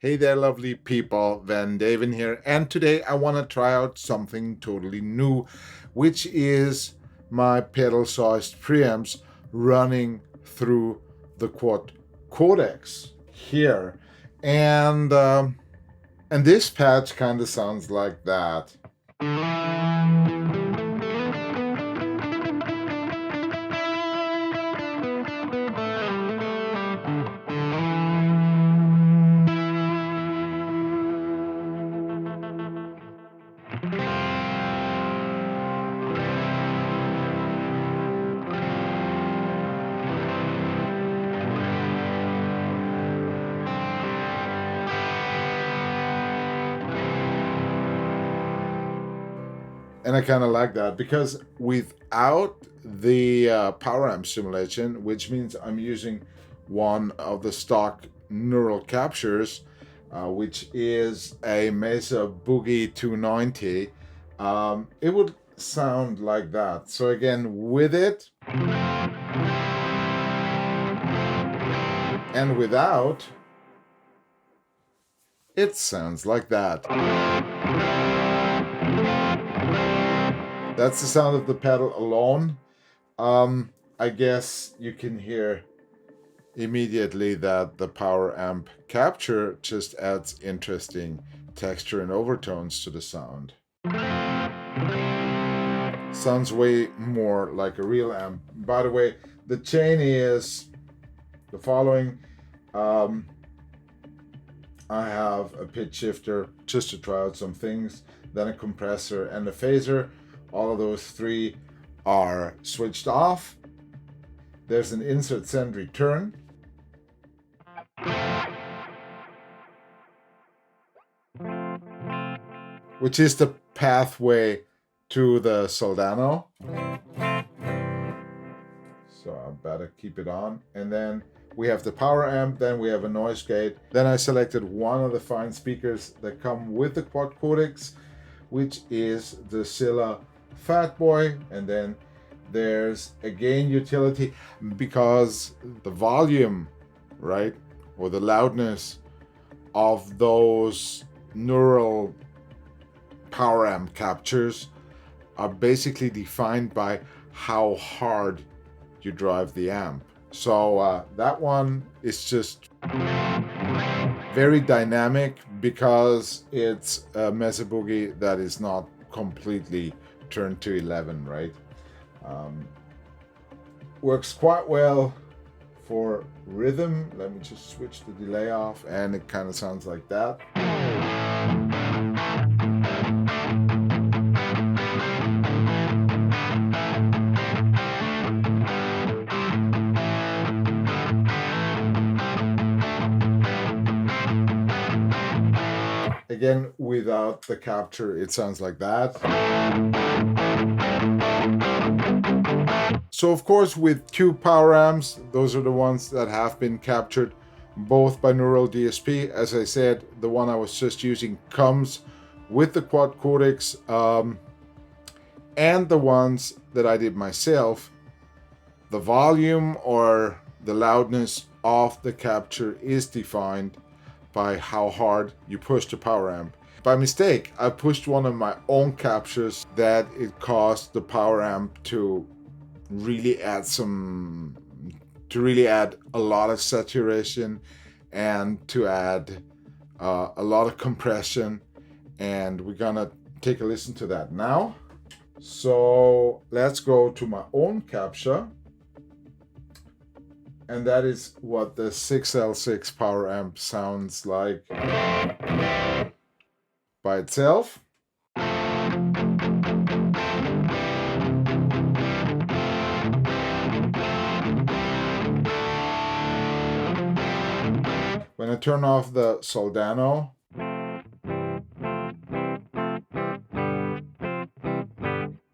Hey there, lovely people. Van Daven here, and today I want to try out something totally new, which is my pedal-sized preamps running through the Quad Cortex here, and this patch kind of sounds like that. And I kind of like that because without the power amp simulation, which means I'm using one of the stock neural captures, which is a Mesa Boogie 290, it would sound like that. So again, with it and without, it sounds like that. That's the sound of the pedal alone. I guess you can hear immediately that the power amp capture just adds interesting texture and overtones to the sound. Sounds way more like a real amp. By the way, the chain is the following. I have a pitch shifter just to try out some things, then a compressor and a phaser. All of those three are switched off. There's an insert send return. Which is the pathway to the Soldano. So I better keep it on. And then we have the power amp, then we have a noise gate. Then I selected one of the fine speakers that come with the Quad Cortex, which is the Silla Fat Boy. And then there's a gain utility because the volume, right, or the loudness of those neural power amp captures are basically defined by how hard you drive the amp. So that one is just very dynamic because it's a Mesa Boogie that is not completely turned to 11, right? Works quite well for rhythm. Let me just switch the delay off, and it kind of sounds like that. Again, without the capture, it sounds like that. So of course, with two power amps, those are the ones that have been captured both by Neural DSP. As I said, the one I was just using comes with the Quad Cortex, and the ones that I did myself, the volume or the loudness of the capture is defined by how hard you push the power amp. By mistake, I pushed one of my own captures that it caused the power amp to really add a lot of saturation and to add a lot of compression, and we're gonna take a listen to that now. So let's go to my own capture, and that is what the 6L6 power amp sounds like by itself. When I turn off the Soldano,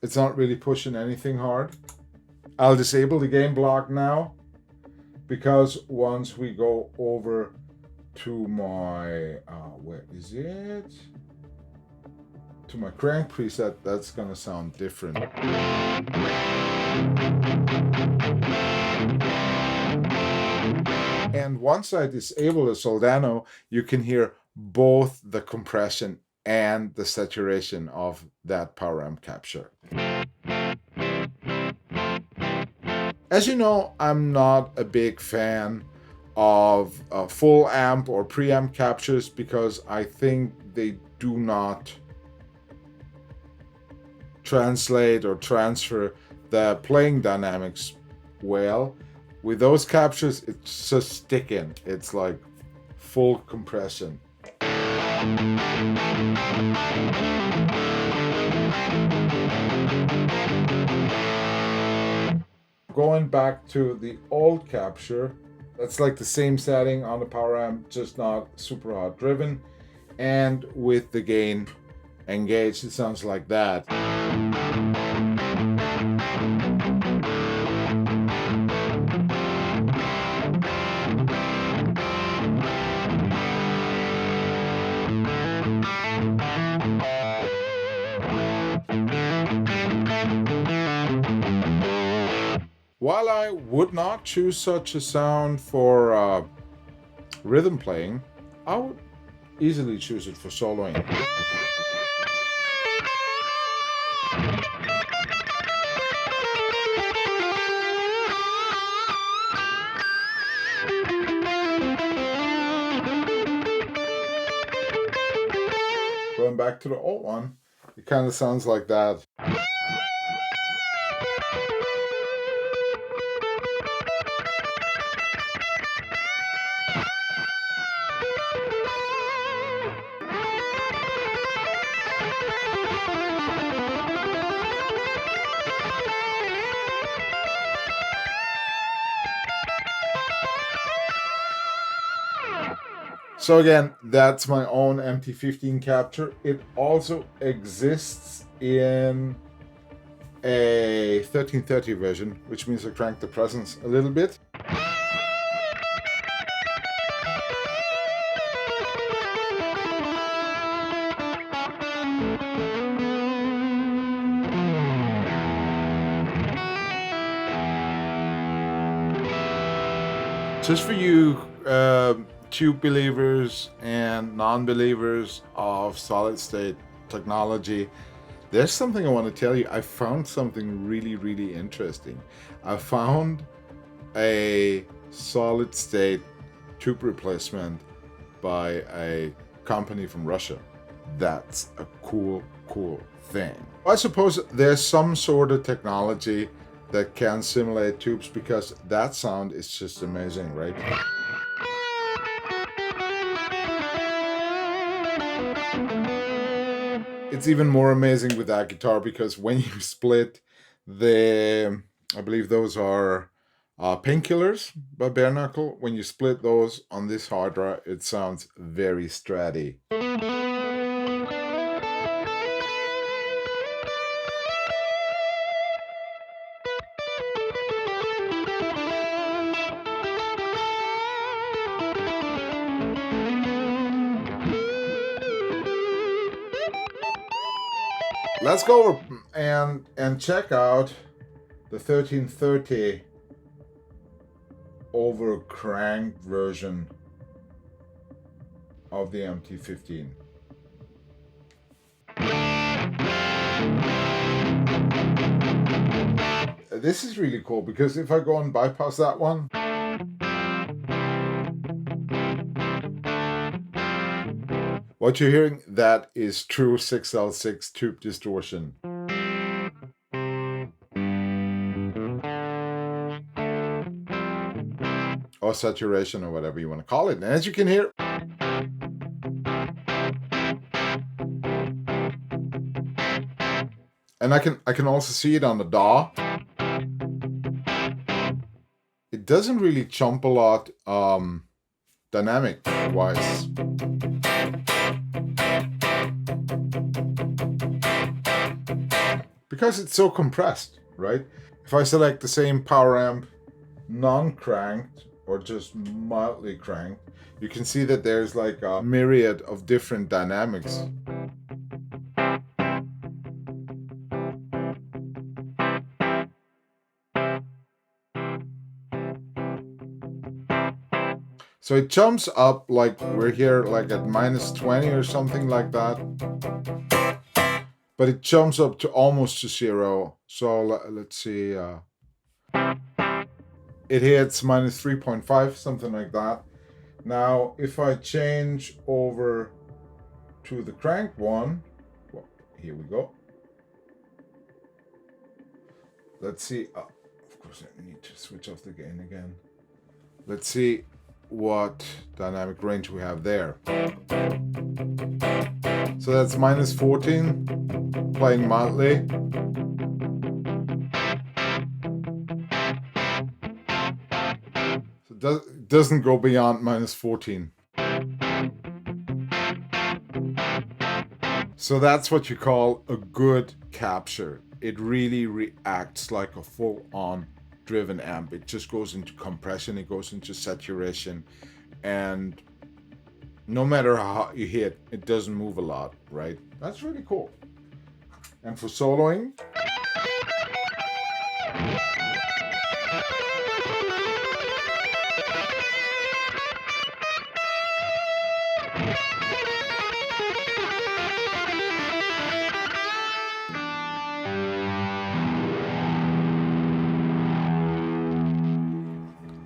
it's not really pushing anything hard. I'll disable the gain block now, because once we go over to my, where is it? To my crank preset, that's gonna sound different. And And once I disable the Soldano, you can hear both the compression and the saturation of that power amp capture. As you know, I'm not a big fan of full amp or preamp captures because I think they do not translate or transfer the playing dynamics well. With those captures, it's just sticking. It's like full compression. Going back to the old capture, that's like the same setting on the power amp, just not super hard driven. And with the gain engaged, it sounds like that. While I would not choose such a sound for rhythm playing, I would easily choose it for soloing. Going back to the old one, it kind of sounds like that. So again, that's my own MT15 capture. It also exists in a 1330 version, which means I cranked the presence a little bit. Just for you tube believers and non-believers of solid state technology, there's something I want to tell you. I found something really, really interesting. I found a solid state tube replacement by a company from Russia. That's a cool thing. I suppose there's some sort of technology that can simulate tubes, because that sound is just amazing, right? It's even more amazing with that guitar, because when you split the, I believe those are Painkillers by Bare Knuckle, when you split those on this Hydra, it sounds very stratty. Let's go over and check out the 1330 over cranked version of the MT15. This is really cool, because if I go and bypass that one, what you're hearing, that is true 6L6 tube distortion. Or saturation, or whatever you want to call it. And as you can hear, and I can also see it on the DAW. It doesn't really jump a lot dynamic wise. Because it's so compressed, right? If I select the same power amp, non-cranked or just mildly cranked, you can see that there's like a myriad of different dynamics. So it jumps up, like we're here like at -20 or something like that. But it jumps up to almost to 0. So let's see. It hits -3.5, something like that. Now, if I change over to the crank one, well, here we go. Let's see. Of course, I need to switch off the gain again. Let's see what dynamic range we have there. So that's -14, playing mildly. So it doesn't go beyond -14. So that's what you call a good capture. It really reacts like a full-on driven amp. It just goes into compression, it goes into saturation, and no matter how you hit, it doesn't move a lot, right? That's really cool. And for soloing,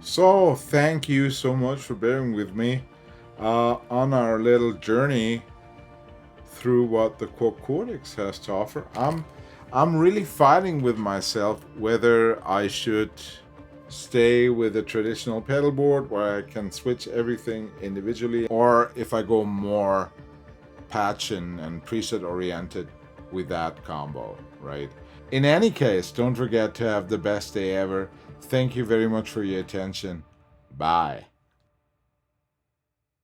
so thank you so much for bearing with me on our little journey through what the Quad Cortex has to offer. I'm really fighting with myself whether I should stay with a traditional pedal board where I can switch everything individually, or if I go more patch and preset oriented with that combo, right? In any case, don't forget to have the best day ever. Thank you very much for your attention. Bye.